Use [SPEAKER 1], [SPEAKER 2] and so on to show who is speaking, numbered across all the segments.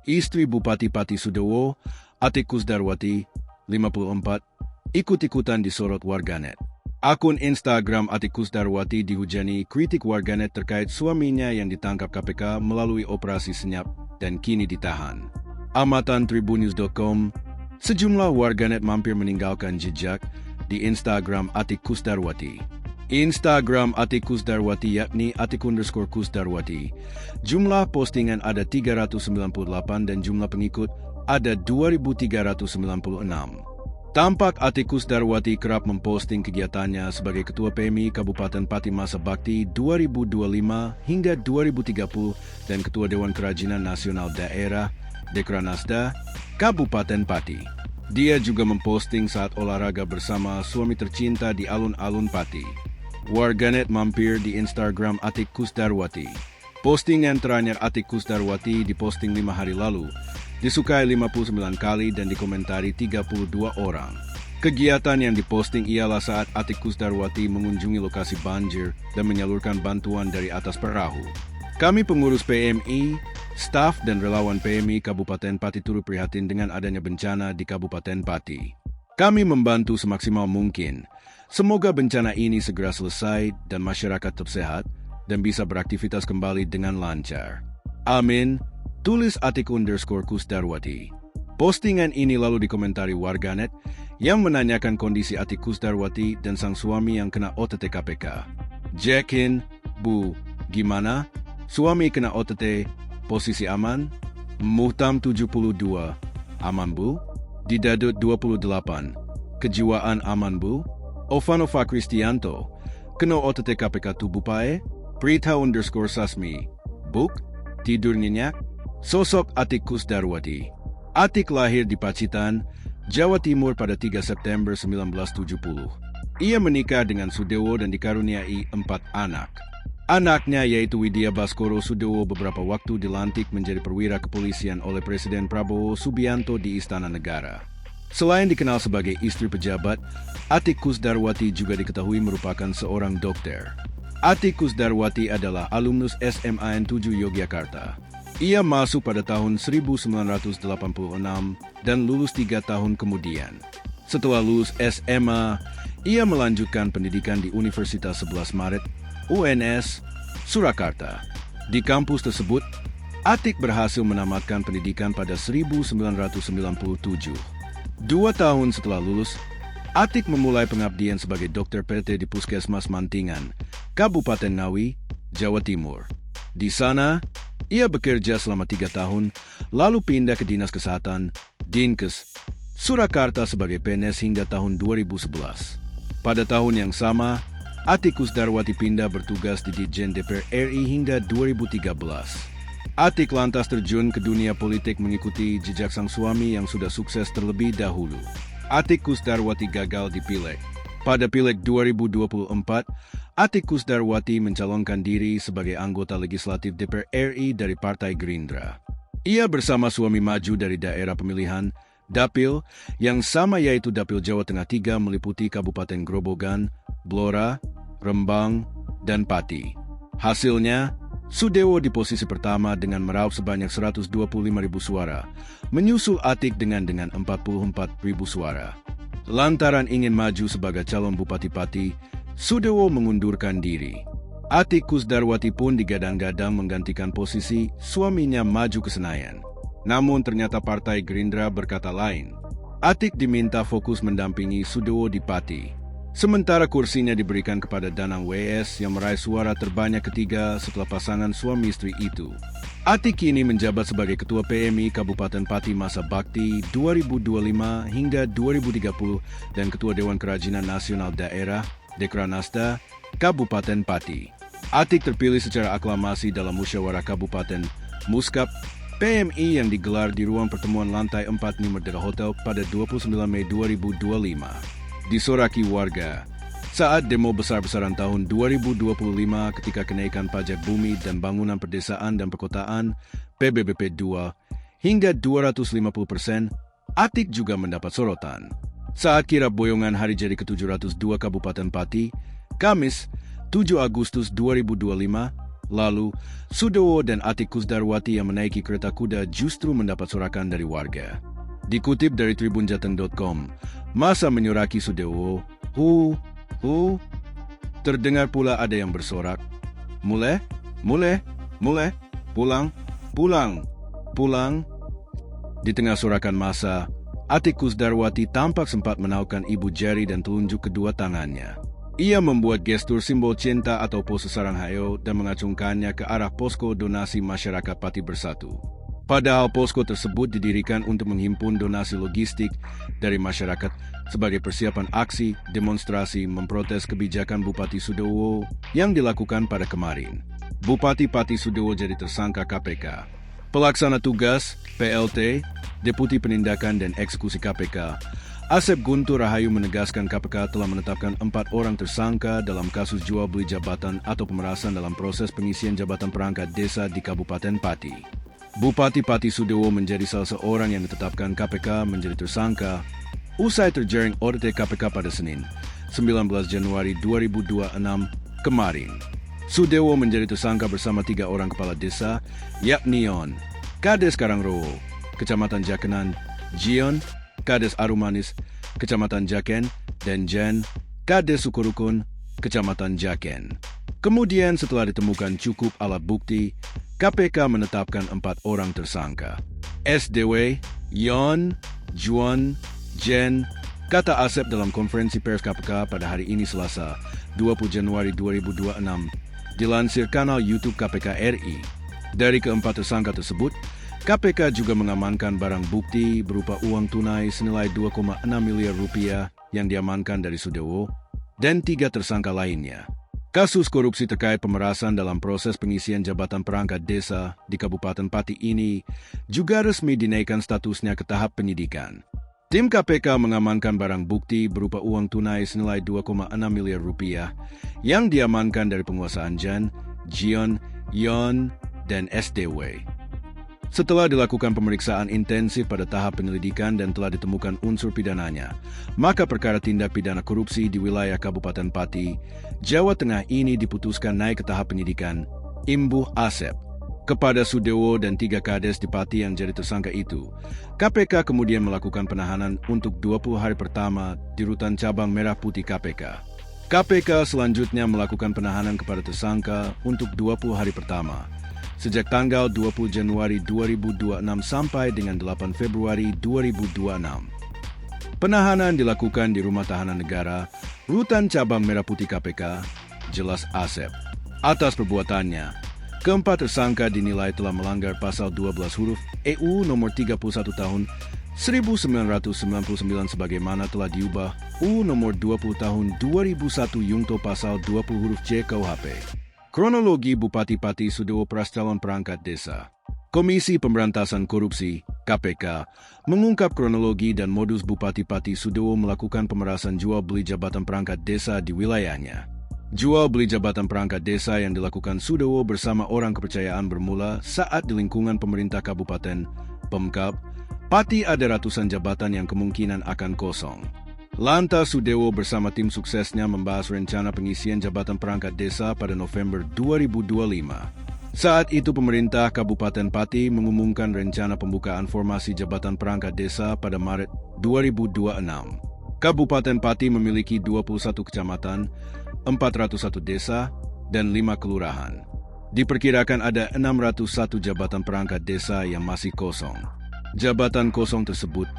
[SPEAKER 1] Istri Bupati Pati Sudewo, Atik Kusdarwati, 54, ikut-ikutan disorot warganet. Akun Instagram Atik Kusdarwati dihujani kritik warganet terkait suaminya yang ditangkap KPK melalui operasi senyap dan kini ditahan. Amatan Tribunnews.com, sejumlah warganet mampir meninggalkan jejak di Instagram Atik Kusdarwati. Instagram Atik Kusdarwati yakni Atik_Kusdarwati. Jumlah postingan ada 398 dan jumlah pengikut ada 2.396. Tampak Atik Kusdarwati kerap memposting kegiatannya sebagai Ketua PMI Kabupaten Pati masa bakti 2025 hingga 2030 dan Ketua Dewan Kerajinan Nasional Daerah Dekranasda Kabupaten Pati. Dia juga memposting saat olahraga bersama suami tercinta di alun-alun Pati. Warganet mampir di Instagram Atik Kusdarwati. Postingan terakhir Atik Kusdarwati diposting 5 hari lalu, disukai 59 kali dan dikomentari 32 orang. Kegiatan yang diposting ialah saat Atik Kusdarwati mengunjungi lokasi banjir dan menyalurkan bantuan dari atas perahu. Kami pengurus PMI, staf dan relawan PMI Kabupaten Pati turut prihatin dengan adanya bencana di Kabupaten Pati. Kami membantu semaksimal mungkin. Semoga bencana ini segera selesai dan masyarakat tetap sehat dan bisa beraktivitas kembali dengan lancar. Amin, tulis Atik_Kusdarwati. Postingan ini lalu dikomentari warganet yang menanyakan kondisi Atik Kusdarwati dan sang suami yang kena OTT KPK. Jekin, Bu, gimana? Suami kena OTT, posisi aman? Muhtam 72, aman Bu? Didadut 28, kejiwaan aman Bu? Ovanova Kristianto, kena OTT KPK tubuh pae? Prita_Sasmi, Buk, tidur nyenyak? Sosok Atik Kusdarwati. Atik lahir di Pacitan, Jawa Timur pada 3 September 1970. Ia menikah dengan Sudewo dan dikaruniai 4 anak. Anaknya yaitu Widya Baskoro Sudewo beberapa waktu dilantik menjadi perwira kepolisian oleh Presiden Prabowo Subianto di Istana Negara. Selain dikenal sebagai istri pejabat, Atik Kusdarwati juga diketahui merupakan seorang dokter. Atik Kusdarwati adalah alumnus SMAN 7 Yogyakarta. Ia masuk pada tahun 1986 dan lulus 3 tahun kemudian. Setelah lulus SMA, ia melanjutkan pendidikan di Universitas 11 Maret, UNS, Surakarta. Di kampus tersebut, Atik berhasil menamatkan pendidikan pada 1997. 2 tahun setelah lulus, Atik memulai pengabdian sebagai dokter PT di Puskesmas Mantingan, Kabupaten Ngawi, Jawa Timur. Di sana, ia bekerja selama 3 tahun, lalu pindah ke Dinas Kesehatan, Dinkes, Surakarta sebagai PNS hingga tahun 2011. Pada tahun yang sama, Atik Kusdarwati pindah bertugas di Ditjen DPR RI hingga 2013. Atik lantas terjun ke dunia politik mengikuti jejak sang suami yang sudah sukses terlebih dahulu. Atik Kusdarwati gagal di Pileg. Pada Pileg 2024, Atik Kusdarwati mencalonkan diri sebagai anggota legislatif DPR RI dari Partai Gerindra. Ia bersama suami maju dari daerah pemilihan Dapil yang sama yaitu Dapil Jawa Tengah 3 meliputi Kabupaten Grobogan, Blora, Rembang, dan Pati. Hasilnya, Sudewo di posisi pertama dengan meraup sebanyak 125.000 suara, menyusul Atik dengan 44.000 suara. Lantaran ingin maju sebagai calon Bupati Pati, Sudewo mengundurkan diri. Atik Kusdarwati pun digadang-gadang menggantikan posisi suaminya maju ke Senayan. Namun ternyata Partai Gerindra berkata lain. Atik diminta fokus mendampingi Sudewo di Pati. Sementara kursinya diberikan kepada Danang WS yang meraih suara terbanyak ketiga setelah pasangan suami istri itu. Atik kini menjabat sebagai Ketua PMI Kabupaten Pati masa bakti 2025 hingga 2030 dan Ketua Dewan Kerajinan Nasional Daerah Dekranasda Kabupaten Pati. Atik terpilih secara aklamasi dalam musyawarah Kabupaten Muskap PMI yang digelar di ruang pertemuan lantai 4 di Merdeka Hotel pada 29 Mei 2025. Disoraki warga saat demo besar-besaran tahun 2025 ketika kenaikan pajak bumi dan bangunan perdesaan dan perkotaan PBBP 2 hingga 250%, Atik juga mendapat sorotan. Saat kirap boyongan hari jadi ke-702 Kabupaten Pati, Kamis 7 Agustus 2025, Lalu, Sudewo dan Ati Kusdarwati yang menaiki kereta kuda justru mendapat sorakan dari warga. Dikutip dari tribunjateng.com, masa menyuraki Sudewo, terdengar pula ada yang bersorak, Mule, pulang. Di tengah sorakan masa, Ati Kusdarwati tampak sempat menaukkan ibu jari dan telunjuk kedua tangannya. Ia membuat gestur simbol cinta atau pose sarang hayo dan mengacungkannya ke arah posko donasi masyarakat Pati Bersatu. Padahal posko tersebut didirikan untuk menghimpun donasi logistik dari masyarakat sebagai persiapan aksi demonstrasi memprotes kebijakan Bupati Sudewo yang dilakukan pada kemarin. Bupati Pati Sudewo jadi tersangka KPK. Pelaksana tugas, PLT, Deputi Penindakan dan Eksekusi KPK, Asep Guntur Rahayu menegaskan KPK telah menetapkan 4 orang tersangka dalam kasus jual beli jabatan atau pemerasan dalam proses pengisian jabatan perangkat desa di Kabupaten Pati. Bupati Pati Sudewo menjadi salah seorang yang ditetapkan KPK menjadi tersangka usai terjaring ODT KPK pada Senin, 19 Januari 2026 kemarin. Sudewo menjadi tersangka bersama 3 orang kepala desa, yakni Yon, Kades Karangrowo, Kecamatan Jakenan, Jion, Kades Arumanis, Kecamatan Jaken, dan Jen, Kades Sukurukun, Kecamatan Jaken. Kemudian setelah ditemukan cukup alat bukti, KPK menetapkan 4 orang tersangka. SDW, Yon, Juan, Jen, kata Asep dalam konferensi pers KPK pada hari ini Selasa, 20 Januari 2026, dilansir kanal YouTube KPK RI. Dari keempat tersangka tersebut, KPK juga mengamankan barang bukti berupa uang tunai senilai 2,6 miliar rupiah yang diamankan dari Sudewo dan 3 tersangka lainnya. Kasus korupsi terkait pemerasan dalam proses pengisian jabatan perangkat desa di Kabupaten Pati ini juga resmi dinaikkan statusnya ke tahap penyidikan. Tim KPK mengamankan barang bukti berupa uang tunai senilai 2,6 miliar rupiah yang diamankan dari penguasaan Jan, Jion, Yon, dan SDW. Setelah dilakukan pemeriksaan intensif pada tahap penyelidikan dan telah ditemukan unsur pidananya, maka perkara tindak pidana korupsi di wilayah Kabupaten Pati, Jawa Tengah ini diputuskan naik ke tahap penyidikan, imbuh Asep. Kepada Sudewo dan 3 kades di Pati yang jadi tersangka itu, KPK kemudian melakukan penahanan untuk 20 hari pertama di Rutan Cabang Merah Putih KPK. KPK selanjutnya melakukan penahanan kepada tersangka untuk 20 hari pertama, sejak tanggal 20 Januari 2026 sampai dengan 8 Februari 2026. Penahanan dilakukan di Rumah Tahanan Negara, Rutan Cabang Merah Putih KPK, jelas Asep. Atas perbuatannya, keempat tersangka dinilai telah melanggar pasal 12 huruf EU nomor 31 tahun 1999 sebagaimana telah diubah UU nomor 20 tahun 2001 Yungto pasal 20 huruf C KUHP. Kronologi Bupati Pati Sudewo Prascalon Perangkat Desa. Komisi Pemberantasan Korupsi, KPK, mengungkap kronologi dan modus Bupati Pati Sudewo melakukan pemerasan jual beli jabatan perangkat desa di wilayahnya. Jual beli jabatan perangkat desa yang dilakukan Sudewo bersama orang kepercayaan bermula saat di lingkungan pemerintah kabupaten, Pemkab, Pati ada ratusan jabatan yang kemungkinan akan kosong. Lantas Sudewo bersama tim suksesnya membahas rencana pengisian jabatan perangkat desa pada November 2025. Saat itu pemerintah Kabupaten Pati mengumumkan rencana pembukaan formasi jabatan perangkat desa pada Maret 2026. Kabupaten Pati memiliki 21 kecamatan, 401 desa, dan 5 kelurahan. Diperkirakan ada 601 jabatan perangkat desa yang masih kosong. Jabatan kosong tersebut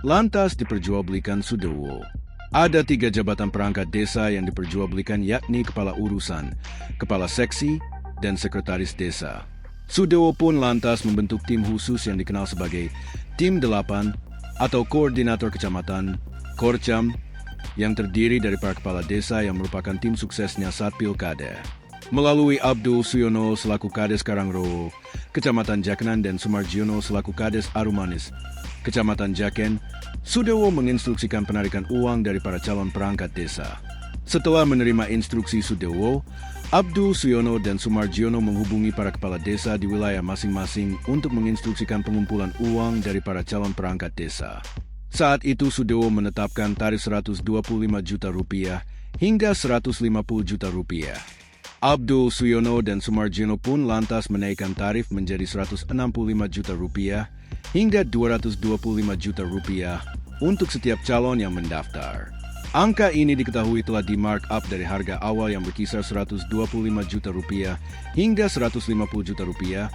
[SPEAKER 1] lantas diperjualbelikan Sudewo. Ada 3 jabatan perangkat desa yang diperjualbelikan yakni Kepala Urusan, Kepala Seksi, dan Sekretaris Desa. Sudewo pun lantas membentuk tim khusus yang dikenal sebagai Tim 8 atau Koordinator Kecamatan, Korcam, yang terdiri dari para kepala desa yang merupakan tim suksesnya saat pilkada. Melalui Abdul Suyono selaku Kades Karangrowo, Kecamatan Jakenan dan Sumarjiono selaku Kades Arumanis, Kecamatan Jaken, Sudewo menginstruksikan penarikan uang dari para calon perangkat desa. Setelah menerima instruksi Sudewo, Abdul Suyono dan Sumarjiono menghubungi para kepala desa di wilayah masing-masing untuk menginstruksikan pengumpulan uang dari para calon perangkat desa. Saat itu Sudewo menetapkan tarif 125 juta rupiah hingga 150 juta rupiah. Abdul Suyono dan Sumarjono pun lantas menaikkan tarif menjadi Rp165 juta hingga Rp225 juta untuk setiap calon yang mendaftar. Angka ini diketahui telah di-markup dari harga awal yang berkisar Rp125 juta hingga Rp150 juta,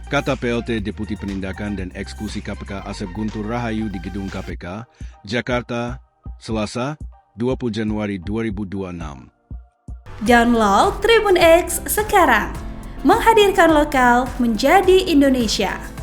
[SPEAKER 1] kata PLT Deputi Penindakan dan Eksekusi KPK Asep Guntur Rahayu di Gedung KPK, Jakarta, Selasa, 20 Januari 2026.
[SPEAKER 2] Download Tribun X sekarang, menghadirkan lokal menjadi Indonesia.